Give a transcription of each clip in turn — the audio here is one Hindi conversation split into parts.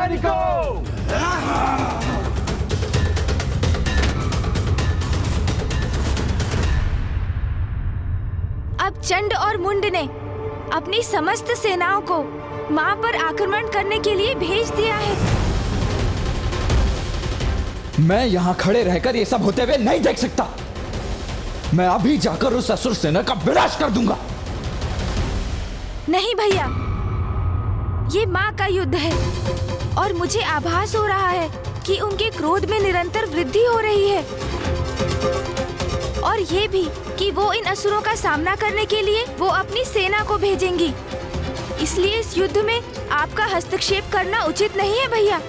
सैनिकों! अब चंड और मुंड ने अपनी समस्त सेनाओं को मां पर आक्रमण करने के लिए भेज दिया है। मैं यहाँ खड़े रहकर ये सब होते हुए नहीं देख सकता। मैं अभी जाकर उस असुर सेना का विनाश कर दूंगा। नहीं भैया, ये मां का युद्ध है और मुझे आभास हो रहा है कि उनके क्रोध में निरंतर वृद्धि हो रही है और ये भी कि वो इन असुरों का सामना करने के लिए वो अपनी सेना को भेजेंगी। इसलिए इस युद्ध में आपका हस्तक्षेप करना उचित नहीं है भैया।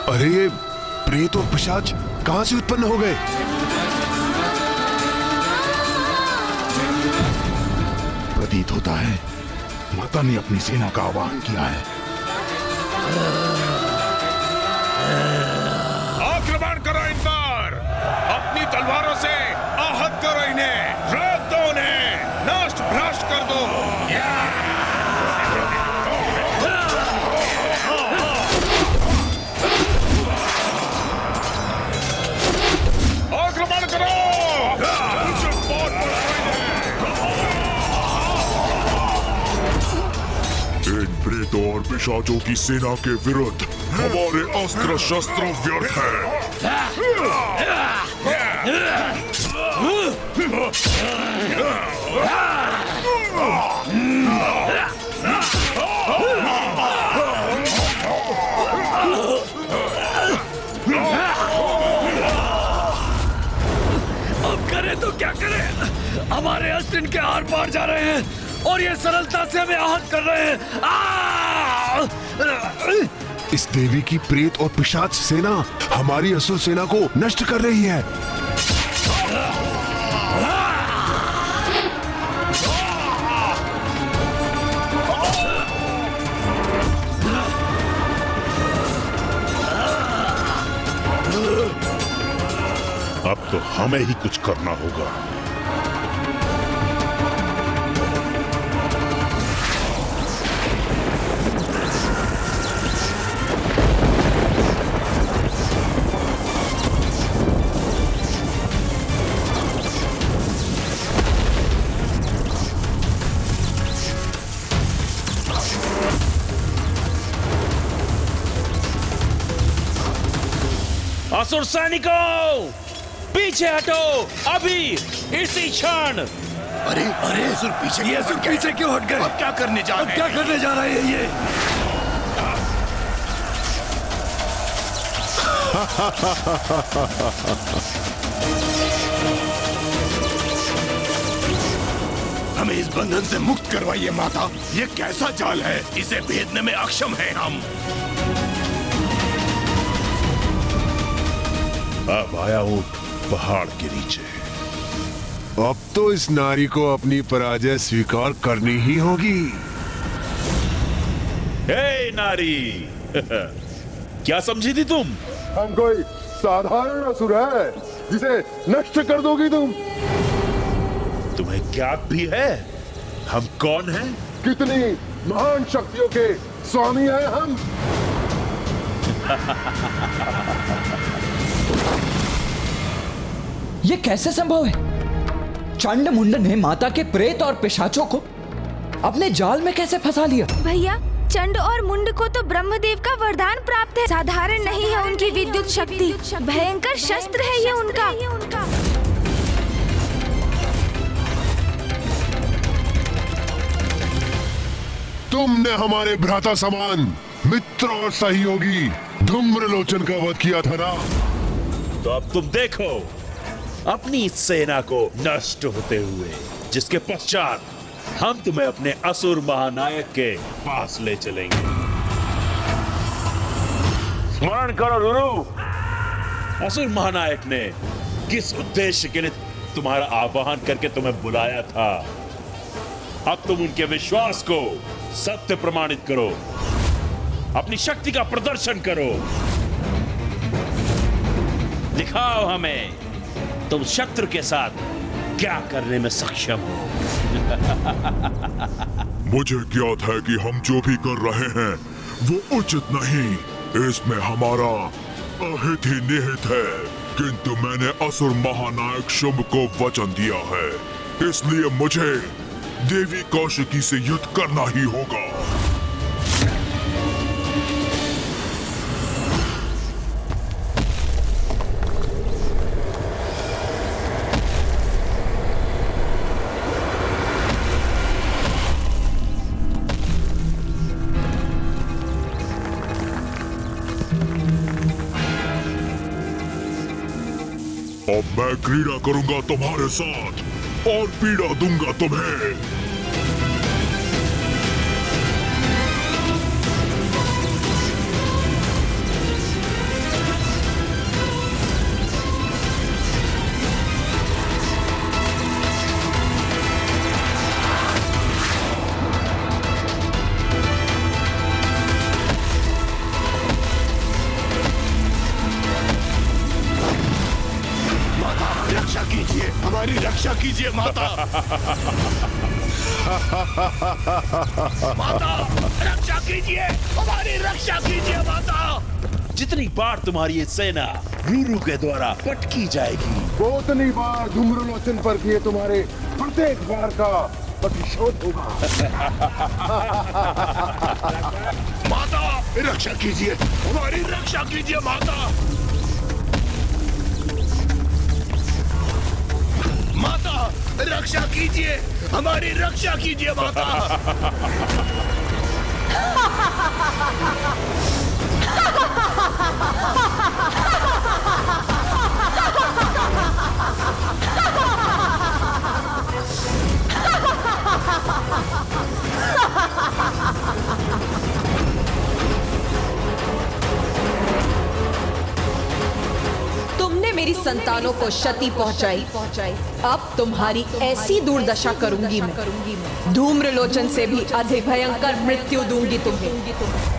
अरे ये प्रेत और पिशाच कहां से उत्पन्न हो गए? प्रतीत होता है माता ने अपनी सेना का आह्वान किया है। आक्रमण करो इन पर, अपनी तलवारों से आहत करो इन्हें, रात दो उन्हें, नष्ट भ्रष्ट कर दो। आक्रमण करो! इन प्रेतों और पिशाचों की सेना के विरुद्ध हमारे अस्त्र शस्त्र व्यर्थ अब करें तो क्या करें? हमारे अस्त्र इनके आर पार जा रहे हैं और ये सरलता से हमें आहत कर रहे हैं। इस देवी की प्रेत और पिशाच सेना हमारी असुर सेना को नष्ट कर रही है। अब तो हमें ही कुछ करना होगा। असुर सैनिकों, पीछे हटो अभी, इसी क्षण। अरे अरे असुर पीछे क्यों हट गए? अब क्या करने जा रहे हैं? क्या करने जा रहे हैं ये? हमें इस बंधन से मुक्त करवाइए माता। ये कैसा जाल है, इसे भेदने में अक्षम हैं हम। अब आया ऊंट पहाड़ के नीचे। अब तो इस नारी को अपनी पराजय स्वीकार करनी ही होगी। हे नारी, क्या समझी थी तुम? हम कोई साधारण असुर है जिसे नष्ट कर दोगी तुम? तुम्हें ज्ञात भी है हम कौन हैं? कितनी महान शक्तियों के स्वामी हैं हम। ये कैसे संभव है? चंड मुंड ने माता के प्रेत और पिशाचों को अपने जाल में कैसे फंसा लिया? भैया, चंड और मुंड को तो ब्रह्मदेव का वरदान प्राप्त है। साधारण नहीं है उनकी विद्युत शक्ति, भयंकर शस्त्र है ये उनका। तुमने हमारे भ्राता समान मित्र और सहयोगी धूम्रलोचन का वध किया था ना। तो अब तुम देखो अपनी सेना को नष्ट होते हुए, जिसके पश्चात हम तुम्हें अपने असुर महानायक के पास ले चलेंगे। स्मरण करो रुरु, असुर महानायक ने किस उद्देश्य के लिए तुम्हारा आह्वान करके तुम्हें बुलाया था। अब तुम उनके विश्वास को सत्य प्रमाणित करो, अपनी शक्ति का प्रदर्शन करो, दिखाओ हमें तुम शत्रु के साथ क्या करने में सक्षम हो। मुझे ज्ञात है कि हम जो भी कर रहे हैं वो उचित नहीं, इसमें हमारा अहित ही निहित है। किंतु मैंने असुर महानायक शुंभ को वचन दिया है, इसलिए मुझे देवी कौशिकी से युद्ध करना ही होगा। अब मैं क्रीड़ा करूंगा तुम्हारे साथ और पीड़ा दूंगा तुम्हें। रक्षा कीजिए, हमारी रक्षा कीजिए माता। माता रक्षा कीजिए, हमारी रक्षा कीजिए माता। जितनी बार तुम्हारी ये सेना रूरू के द्वारा पटकी जाएगी, वो उतनी बार धूम्रलोचन पर किए तुम्हारे प्रत्येक बार का प्रतिशोध होगा। माता रक्षा कीजिए, हमारी रक्षा कीजिए माता। माता रक्षा कीजिए, हमारी रक्षा कीजिए माता। तुमने मेरी संतानों को क्षति पहुंचाई, अब तुम्हारी ऐसी दुर्दशा करूंगी मैं। धूम्रलोचन से भी अधिक भयंकर मृत्यु दूंगी तुम्हें।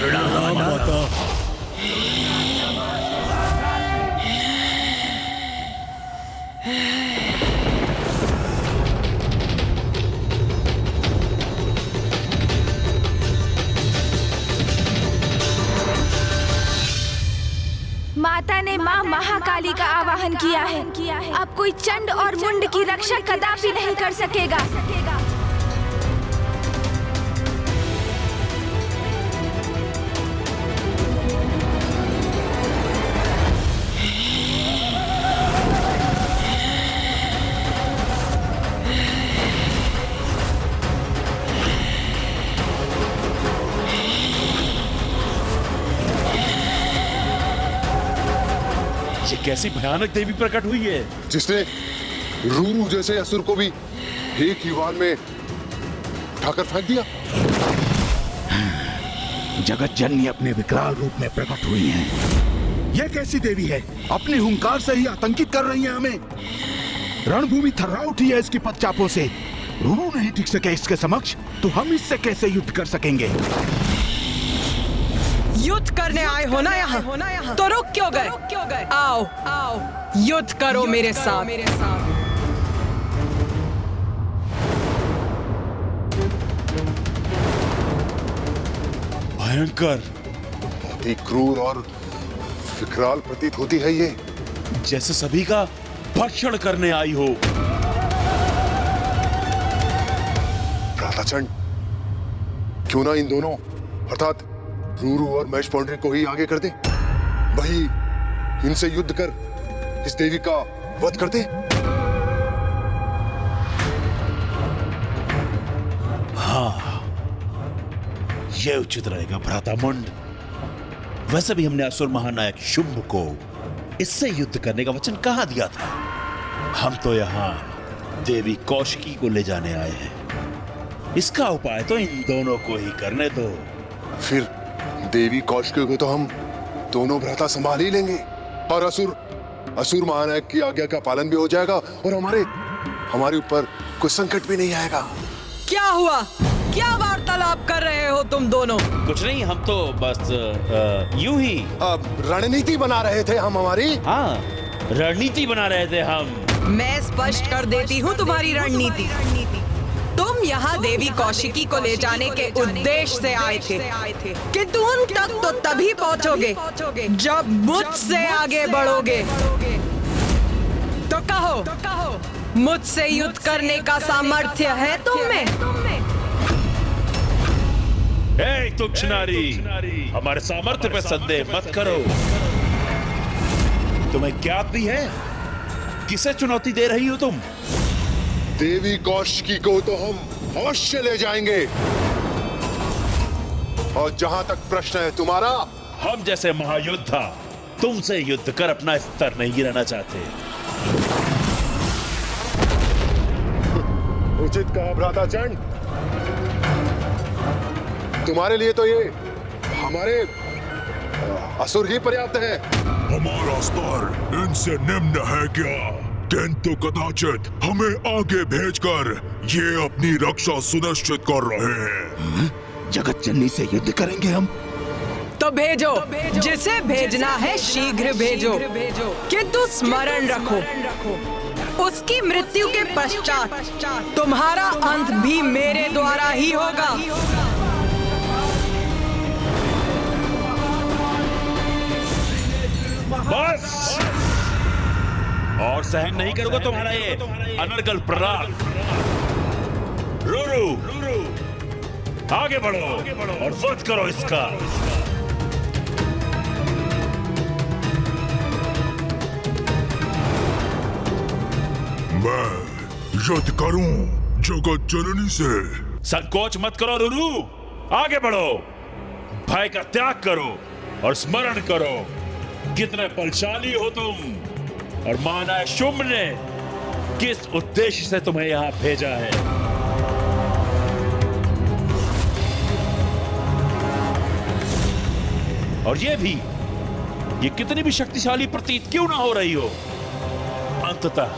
प्रणाम माता। माता ने माँ महाकाली का आवाहन किया है। अब कोई चंड और मुंड की रक्षा कदापि नहीं कर सकेगा। कैसी भयानक देवी प्रकट हुई है। जिसने रूरू जैसे असुर को भी एक ही वार में उठाकर फेंक दिया। जगत जननी अपने विकराल रूप में प्रकट हुई हैं। यह कैसी देवी है? अपने हुंकार से ही आतंकित कर रही है हमें। रणभूमि थर्रा उठी है इसकी पदचापों से। रूरू नहीं टिक सके इसके समक्ष, तो हम इससे कैसे युद्ध कर सकेंगे? युद्ध करने आए हो ना यहाँ, तो रुक क्यों गए? आओ आओ युद्ध करो मेरे साथ। भयंकर, अति क्रूर और विकराल प्रतीत होती है ये। जैसे सभी का भक्षण करने आई हो। भ्राताचंड, क्यों ना इन दोनों अर्थात रूरू और महेश पौंड्री को ही आगे कर दे। वही इनसे युद्ध कर इस देवी का वध कर दे। हाँ, यह उचित रहेगा भ्रातामुंड। वैसे भी हमने असुर महानायक शुंभ को इससे युद्ध करने का वचन कहाँ दिया था। हम तो यहाँ देवी कौशिकी को ले जाने आए हैं। इसका उपाय तो इन दोनों को ही करने दो। फिर देवी कौशिकी को तो हम दोनों भ्राता संभाल ही लेंगे, और असुर महानायक की आज्ञा का पालन भी हो जाएगा, और हमारे ऊपर कोई संकट भी नहीं आएगा। क्या हुआ? क्या वार्तालाप कर रहे हो तुम दोनों? कुछ नहीं, हम तो बस यूं ही रणनीति बना रहे थे हम हमारी। हाँ, रणनीति बना रहे थे हम। मैं स्पष्ट कर देती हूँ तुम्हारी रणनीति। तुम यहाँ देवी कौशिकी को ले जाने के उद्देश्य से आए थे, किंतु उन तक तो तभी पहुँचोगे जब मुझसे आगे बढ़ोगे। तो कहो, मुझसे युद्ध करने का सामर्थ्य है तुम में? तुच्छ नारी, हमारे सामर्थ्य पे संदेह मत करो। तुम्हें ज्ञात भी है किसे चुनौती दे रही हो तुम? देवी कौशिकी को तो हम अवश्य ले जाएंगे, और जहां तक प्रश्न है तुम्हारा, हम जैसे महायोद्धा तुमसे युद्ध कर अपना स्तर नहीं गिराना चाहते। उचित कहा भ्राताचंड। तुम्हारे लिए तो ये हमारे असुर ही पर्याप्त है। हमारा स्तर इनसे निम्न है क्या? किंतु कदाचित हमें आगे भेजकर ये अपनी रक्षा सुनिश्चित कर रहे हैं। जगत जननी से युद्ध करेंगे हम? तो भेजो, जिसे भेजना है शीघ्र भेजो, किंतु स्मरण रखो, उसकी मृत्यु के पश्चात तुम्हारा अंत भी मेरे द्वारा ही होगा। बस, और सहन नहीं करूंगा तुम्हारा ये अनर्गल प्रहार। रूरू, आगे बढ़ो और वध करो इसका। मैं युद्ध करूं जगत जननी से। संकोच मत करो रूरू, आगे बढ़ो, भय का त्याग करो और स्मरण करो कितने बलशाली हो तुम, और महानायक शुंभ ने किस उद्देश्य से तुम्हें यहां भेजा है। और ये कितनी भी शक्तिशाली प्रतीत क्यों ना हो रही हो, अंततः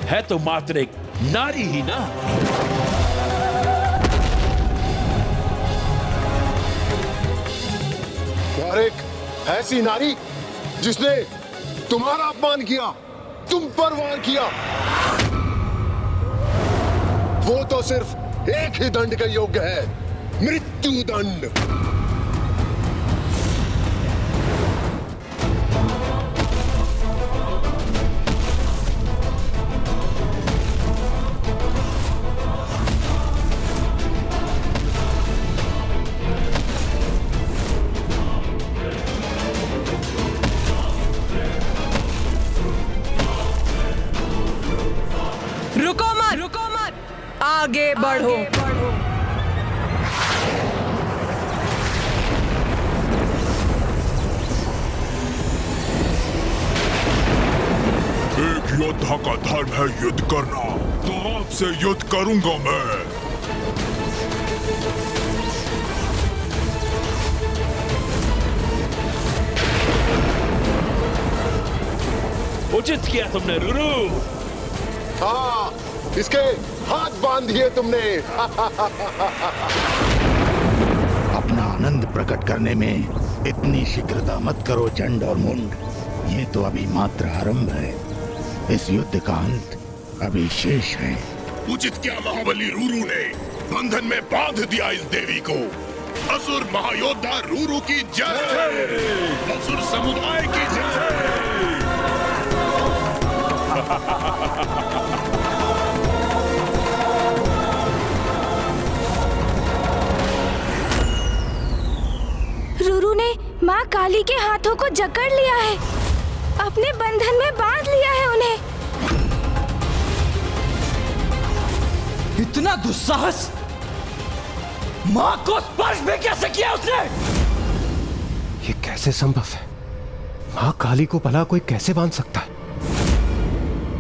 है तो मात्र एक नारी ही ना। और एक ऐसी नारी जिसने तुम्हारा अपमान किया, तुम पर वार किया, वो तो सिर्फ एक ही दंड के योग्य है, मृत्यु दंड। रुको मत, आगे बढ़ो। योद्धा का धर्म है युद्ध करना, तो आपसे युद्ध करूंगा मैं। उचित किया तुमने रुरु। हाँ, इसके हाथ बांध दिए तुमने। अपना आनंद प्रकट करने में इतनी शीघ्रता मत करो चंड और मुंड। ये तो अभी मात्र आरंभ है। इस युद्ध का अंत अभी शेष है। उचित क्या महाबली रूरू ने बंधन में बांध दिया इस देवी को। असुर महायोद्धा रूरू की जय। असुर समुदाय की जय। रूरू ने माँ काली के हाथों को जकड़ लिया है, अपने बंधन में बांध लिया है उन्हें। इतना दुस्साहस! माँ को स्पर्श भी कैसे किया उसने? ये कैसे संभव है? माँ काली को भला कोई कैसे बांध सकता है?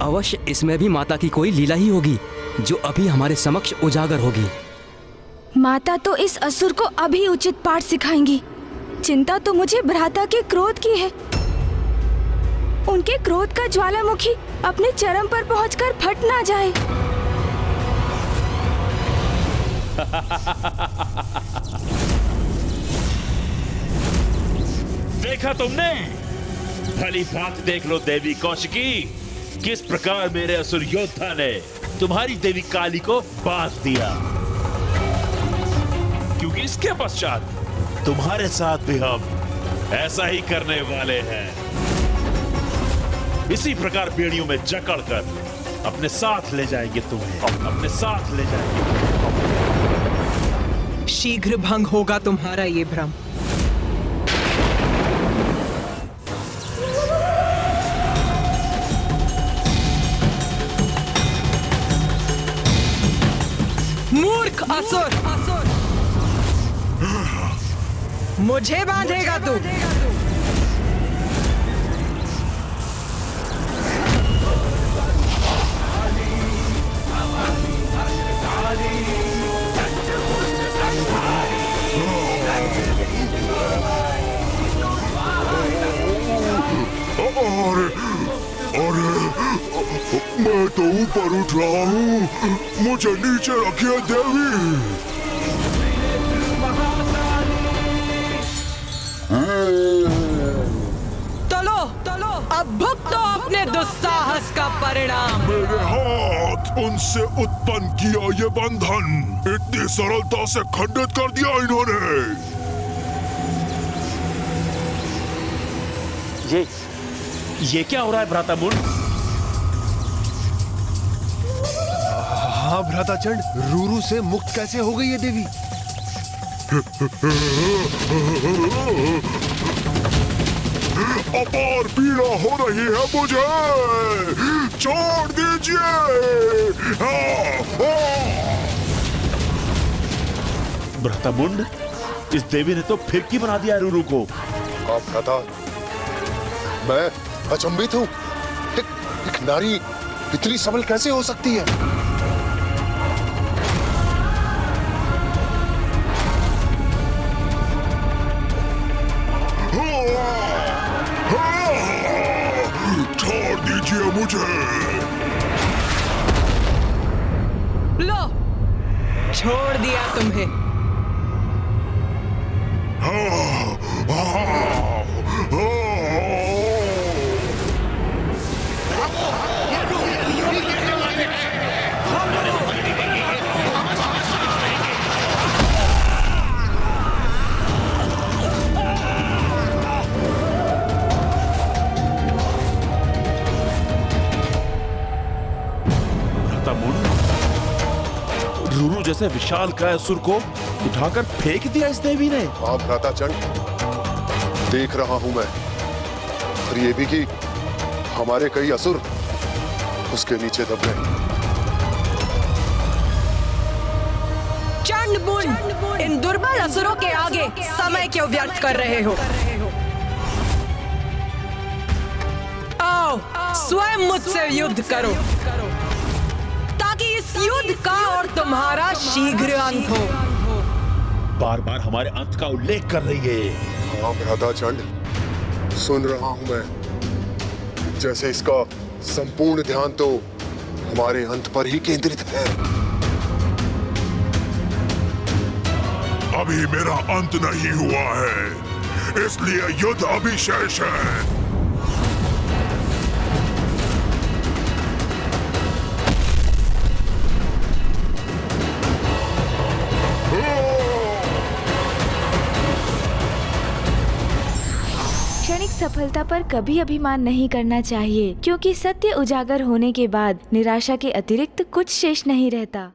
अवश्य इसमें भी माता की कोई लीला ही होगी जो अभी हमारे समक्ष उजागर होगी। माता तो इस असुर को अभी उचित पाठ सिखाएंगी। चिंता तो मुझे भ्राता के क्रोध की है। उनके क्रोध का ज्वालामुखी अपने चरम पर पहुंचकर फट ना जाए। देखा तुमने? भली बात देख लो देवी कौशिकी, किस प्रकार मेरे असुर योद्धा ने तुम्हारी देवी काली को बांध दिया। क्योंकि इसके पश्चात तुम्हारे साथ भी हम ऐसा ही करने वाले हैं। इसी प्रकार बेड़ियों में जकड़कर अपने साथ ले जाएंगे तुम्हें, अपने साथ ले जाएंगे। शीघ्र भंग होगा तुम्हारा ये भ्रम। मूर्ख असुर, मुझे बांधेगा तू? अरे मैं तो ऊपर उठ रहा हूँ, मुझे नीचे रखिए देवी। चलो चलो, अब भुगतो अपने दुस्साहस का परिणाम। मेरे हाथ उनसे उत्पन्न किया ये बंधन इतनी सरलता से खंडित कर दिया इन्होंने। ये क्या हो रहा है भ्राता मुंड? हाँ भ्राताचंड, रूरू से मुक्त कैसे हो गई ये देवी? अपार पीड़ा हो रही है मुझे, छोड़ दीजिए। भ्राता मुंड, इस देवी ने तो फिरकी बना दिया रूरू को। आप भ्राता, मैं अचंभित हूँ। एक नारी इतनी सबल कैसे हो सकती है? छोड़ दीजिए मुझे। लो, छोड़ दिया तुम्हें। रूरू जैसे विशाल काय असुर को उठाकर फेंक दिया इस देवी ने। हाँ भ्राताचंड, देख रहा हूं मैं, और ये भी कि हमारे कई असुर उसके नीचे दब गए। चंड मुंड, इन दुर्बल असुरों के आगे समय क्यों व्यर्थ कर रहे हो? आओ स्वयं मुझसे युद्ध करो ताकि इस युद्ध का और तुम्हारा शीघ्र अंत हो। बार बार हमारे अंत का उल्लेख कर रही है। हाँ भ्राता चंड, सुन रहा हूं मैं। जैसे इसका संपूर्ण ध्यान तो हमारे अंत पर ही केंद्रित है। अभी मेरा अंत नहीं हुआ है, इसलिए युद्ध अभी शेष है। क्षणिक सफलता पर कभी अभिमान नहीं करना चाहिए, क्योंकि सत्य उजागर होने के बाद निराशा के अतिरिक्त कुछ शेष नहीं रहता।